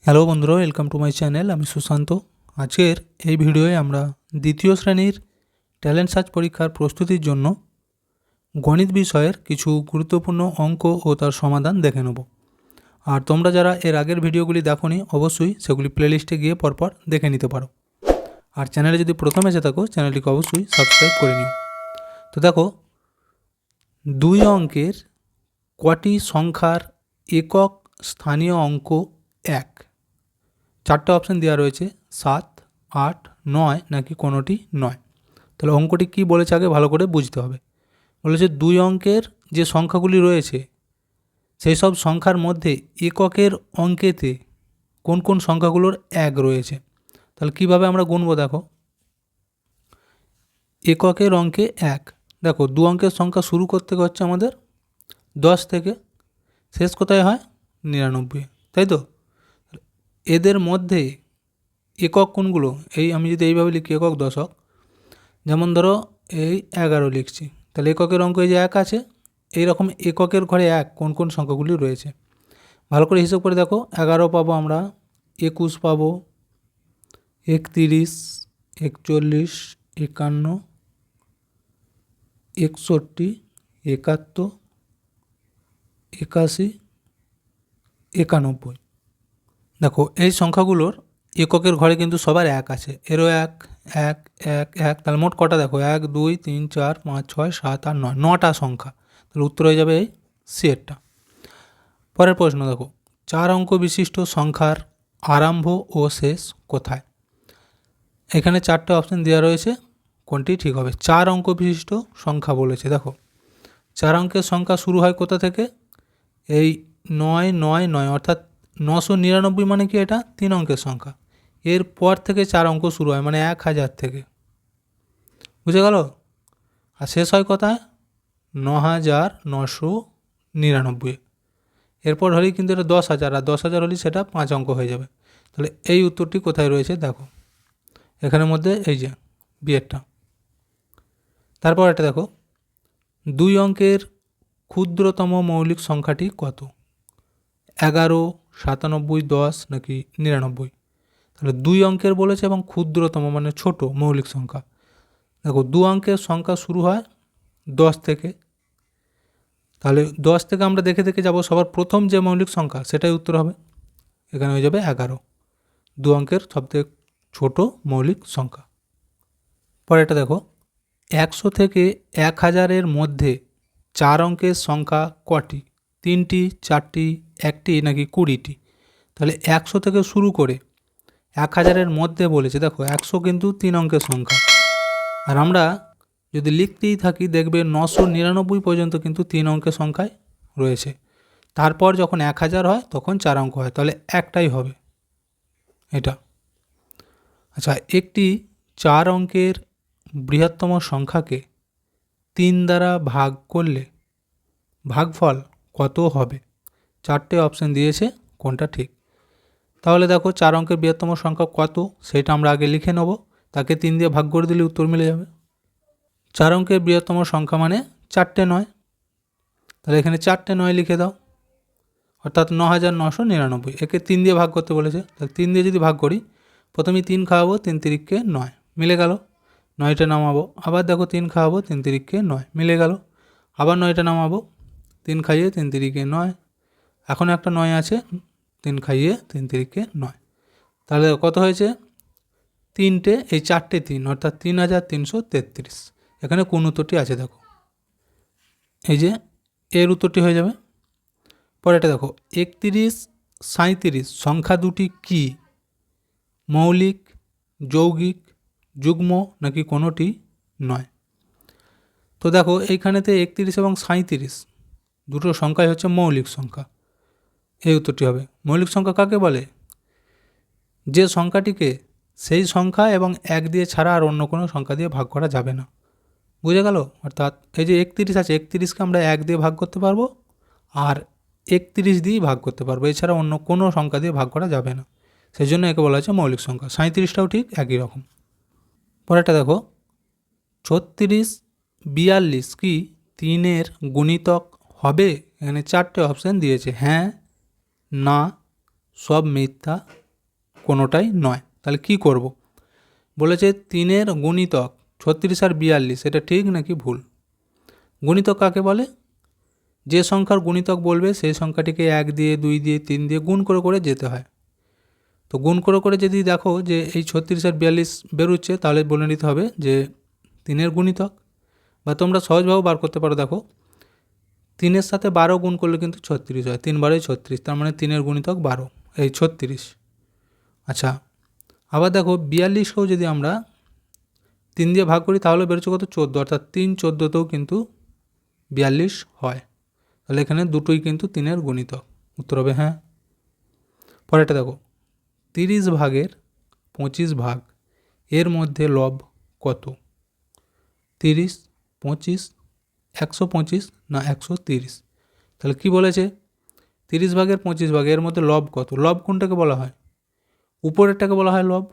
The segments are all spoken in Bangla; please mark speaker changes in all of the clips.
Speaker 1: হ্যালো বন্ধুরা, ওয়েলকাম টু মাই চ্যানেল। আমি সুশান্ত। আজকের এই ভিডিওয়ে আমরা দ্বিতীয় শ্রেণীর ট্যালেন্ট সার্চ পরীক্ষার প্রস্তুতির জন্য গণিত বিষয়ের কিছু গুরুত্বপূর্ণ অঙ্ক ও তার সমাধান দেখে নেব। আর তোমরা যারা এর আগের ভিডিওগুলি দেখোনি, অবশ্যই সেগুলি প্লেলিস্টে গিয়ে পরপর দেখে নিতে পারো। আর চ্যানেলে যদি প্রথম এসে থাকো, চ্যানেলটিকে অবশ্যই সাবস্ক্রাইব করে নিও। তো দেখো, দুই অঙ্কের কটি সংখ্যার একক স্থানীয় অঙ্ক এক? চারটে অপশান দেওয়া রয়েছে, 7, 8, 9 নাকি কোনোটি নয়। তাহলে অঙ্কটি কী বলেছে আগে ভালো করে বুঝতে হবে। বলেছে দুই অঙ্কের যে সংখ্যাগুলি রয়েছে সেই সব সংখ্যার মধ্যে এককের অঙ্কেতে কোন কোন সংখ্যাগুলোর এক রয়েছে। তাহলে কিভাবে আমরা গুনবো দেখো। এককের অঙ্কে এক, দেখো দু অঙ্কের সংখ্যা শুরু করতে হচ্ছে আমাদের 10 থেকে, শেষ কোথায় হয় 99, তাই তো। এদের মধ্যে একক কোনগুলো, এই আমি যদি এইভাবে লিখি একক দশক, যেমন ধরো এই 11 লিখছি, তাহলে এককের অঙ্ক এই যে এক আছে, এইরকম এককের ঘরে এক কোন কোন সংখ্যাগুলি রয়েছে ভালো করে হিসাব করে দেখো। 11 পাবো আমরা, 21 পাবো, 31, 41, 51, 61, 71, 81, 91। দেখো এই সংখ্যাগুলোর এককের ঘরে কিন্তু সবার এক আছে, এরও এক, এক, এক, এক, তাহলে মোট কটা দেখো, 1, 2, 3, 4, 5, 6, 7, 8, 9, 9টা সংখ্যা। তাহলে উত্তর হয়ে যাবে এই সেটটা। পরের প্রশ্ন দেখো, 4 অঙ্ক বিশিষ্ট সংখ্যার আরম্ভ ও শেষ কোথায়? এখানে 4টে অপশান দেওয়া রয়েছে, কোনটি ঠিক হবে? 4 অঙ্ক বিশিষ্ট সংখ্যা বলেছে, দেখো 4 অঙ্কের সংখ্যা শুরু হয় কোথা থেকে? এই 9, 9, 9, অর্থাৎ 999 মানে কি, এটা 3 অঙ্কের সংখ্যা। এরপর থেকে 4 অঙ্ক শুরু হয়, মানে 1000 থেকে, বুঝে গেল? আর শেষ হয় কোথায়? 9999। এরপর হলেই কিন্তু এটা 10,000, আর 10,000 হলেই সেটা 5 অঙ্ক হয়ে যাবে। তাহলে এই উত্তরটি কোথায় রয়েছে দেখো, এখানের মধ্যে এই যে বিয়েরটা। তারপর এটা দেখো, 2 অঙ্কের ক্ষুদ্রতম মৌলিক সংখ্যাটি কত? 11, 97, 10 নাকি 99? তাহলে 2 অঙ্কের বলেছে এবং ক্ষুদ্রতম মানে ছোট মৌলিক সংখ্যা। দেখো 2 অঙ্কের সংখ্যা শুরু হয় 10 থেকে, তাহলে 10 থেকে আমরা দেখে দেখে যাব, সবার প্রথম যে মৌলিক সংখ্যা সেটাই উত্তর হবে। এখানে হয়ে যাবে 11, 2 অঙ্কের সবথেকে ছোট মৌলিক সংখ্যা। পরে এটা দেখো, 100 থেকে 1000-এর মধ্যে 4 অঙ্কের সংখ্যা কটি? 3টি, 4টি, 1টি নাকি 20টি? তাহলে 100 থেকে শুরু করে 1000-এর মধ্যে বলেছে, দেখো 100 কিন্তু 3 অঙ্কের সংখ্যা, আর আমরা যদি লিখতেই থাকি দেখবে 999 পর্যন্ত কিন্তু 3 অঙ্কের সংখ্যায় রয়েছে। তারপর যখন 1000 হয় তখন 4 অঙ্ক হয়, তাহলে একটাই হবে এটা। আচ্ছা, একটি 4 অঙ্কের বৃহত্তম সংখ্যাকে 3 দ্বারা ভাগ করলে ভাগফল কত হবে? 4টে অপশান দিয়েছে, কোনটা ঠিক? তাহলে দেখো 4 অঙ্কের বৃহত্তম সংখ্যা কত সেটা আমরা আগে লিখে নেব, তাকে 3 দিয়ে ভাগ করে দিলে উত্তর মিলে যাবে। 4 অঙ্কের বৃহত্তম সংখ্যা মানে 4টে 9, তাহলে এখানে 4টে 9 লিখে দাও, অর্থাৎ 9999। একে 3 দিয়ে ভাগ করতে বলেছে, তাহলে 3 দিয়ে যদি ভাগ করি, প্রথমেই 3 খাওয়াবো, 3 তিরিকে 9, মিলে গেল। 9টা নামাবো, আবার দেখো 3 খাওয়াবো, 3 তিরিকে 9, মিলে গেল। আবার 9টা নামাবো, 3 খাইয়ে 3 তিরিকে 9, এখন একটা 9 আছে, 3 খাইয়ে 3 তিরিকে 9, তাহলে কত হয়েছে? 3টে, এই 4টে 3, অর্থাৎ 3333। এখানে কোন উত্তরটি আছে দেখো, এই যে এর উত্তরটি হয়ে যাবে। পরে এটা দেখো, 31, 37 সংখ্যা দুটি কি? মৌলিক, যৌগিক, যুগ্ম নাকি কোনোটি নয়? তো দেখো এইখানেতে 31 এবং 37 দুটো সংখ্যাই হচ্ছে মৌলিক সংখ্যা, এই উত্তরটি হবে। মৌলিক সংখ্যা কাকে বলে? যে সংখ্যাটিকে সেই সংখ্যা এবং 1 দিয়ে ছাড়া আর অন্য কোনো সংখ্যা দিয়ে ভাগ করা যাবে না, বুঝে গেল? অর্থাৎ এই যে 31 আছে, 31কে আমরা 1 দিয়ে ভাগ করতে পারবো, আর 31 দিয়েই ভাগ করতে পারবো, এছাড়া অন্য কোনো সংখ্যা দিয়ে ভাগ করা যাবে না, সেই জন্য একে বলা হচ্ছে মৌলিক সংখ্যা। 37টাও ঠিক একই রকম। পরেরটা দেখো, 36, 42 কি 3-এর গুণিতক হবে? এখানে 4টে অপশান দিয়েছে, হ্যাঁ, না, সব মিথ্যা, কোনোটাই নয়। তাহলে কি করব? বলেছে 3-এর গুণিতক 36 আর 42, এটা ঠিক নাকি ভুল? গুণিতক কাকে বলে? যে সংখ্যার গুণিতক বলবে সেই সংখ্যাটিকে 1 দিয়ে, 2 দিয়ে, 3 দিয়ে গুণ করে করে যেতে হয়। তো গুণ করে করে যদি দেখো যে এই 36 আর 42 বেরোচ্ছে, তাহলে বলে নিতে হবে যে 3-এর গুণিতক। বা তোমরা সহজভাবে বার করতে পারো, দেখো 3-এর সাথে 12 গুণ করলে কিন্তু 36 হয়, 3 12 36, তার মানে 3-এর গুণিতক 12, এই 36। আচ্ছা, আবার দেখো 42কেও যদি আমরা 3 দিয়ে ভাগ করি তাহলে বেরোচ্ছে কত? 14, অর্থাৎ 3 14তেও কিন্তু 42 হয়। তাহলে এখানে দুটোই কিন্তু 3-এর গুণিতক, উত্তর হবে হ্যাঁ। পরেরটা দেখো, 30 ভাগের 25 ভাগ এর মধ্যে লব কত? 30, 25, 125 না 130? তাহলে কি বলেছে? 30 ভাগের 25 ভাগ এর মধ্যে লব কত? লব কোনটাকে বলা হয়? উপরেরটাকে বলা হয় লব।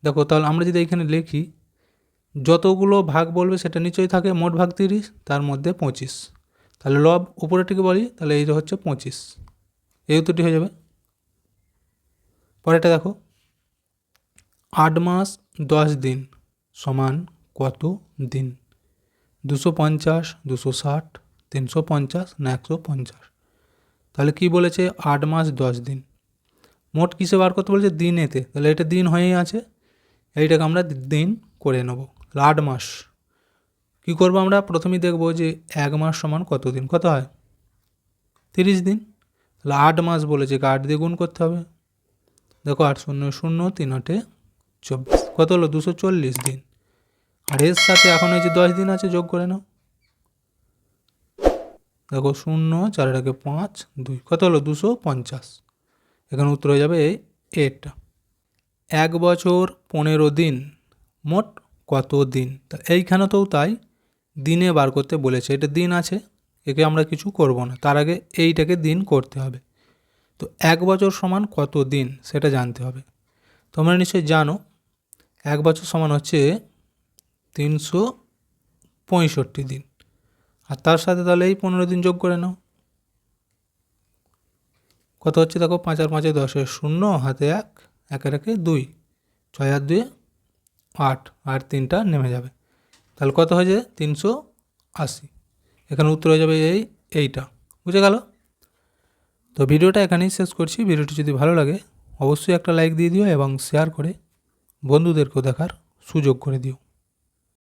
Speaker 1: দেখো তাহলে আমরা যদি এইখানে লিখি, যতগুলো ভাগ বলবে সেটা নিচেই থাকে, মোট ভাগ 30, তার মধ্যে 25, তাহলে লব উপরেরটিকে বলি, তাহলে এইটা হচ্ছে 25, এই উত্তরটি হয়ে যাবে। পরেরটা দেখো, 8 মাস 10 দিন সমান কত দিন? 250, 260, 350 না 150? তাহলে কি বলেছে? 8 মাস 10 দিন। মোট কিসে বার করতে বলেছে? দিনেতে। তাহলে এটা দিন হয়েই আছে, এইটাকে আমরা দিন করে নেব। 8 মাস কী করবো আমরা? প্রথমেই দেখব যে 1 মাস সমান কত দিন, কত হয়? 30 দিন। তাহলে 8 মাস বলেছে, 8 দিয়ে গুণ করতে হবে। দেখো 8 শূন্য 0, 3 8 24, কত হলো? 240 দিন। আর এর সাথে এখন এই যে 10 দিন আছে, যোগ করে নাও। দেখো 0 4 5 2, কত হলো? 250। এখানে উত্তর হয়ে যাবে এটা। 1 বছর 15 দিন মোট কত দিন? তা এইখানেতেও তাই, দিনে বার করতে বলেছে। এটা দিন আছে, একে আমরা কিছু করব না, তার আগে এইটাকে দিন করতে হবে। তো 1 বছর সমান কত দিন সেটা জানতে হবে। তোমরা নিশ্চয়ই জানো 1 বছর সমান হচ্ছে 365 দিন, আর তার সাথে তাহলে এই 15 দিন যোগ করে নাও। কত হচ্ছে? দেখো 5 আর 5 10, 0 হাতে 1, 1 1 2, 6 আর 2 8, আর 3টা নেমে যাবে। তাহলে কত হয়ে যায়? 380। এখানে উত্তর হয়ে যাবে এইটা। বুঝে গেল? তো ভিডিওটা এখানেই শেষ করছি। ভিডিওটি যদি ভালো লাগে অবশ্যই একটা লাইক দিয়ে দিও এবং শেয়ার করে বন্ধুদেরকেও দেখার সুযোগ করে দিও।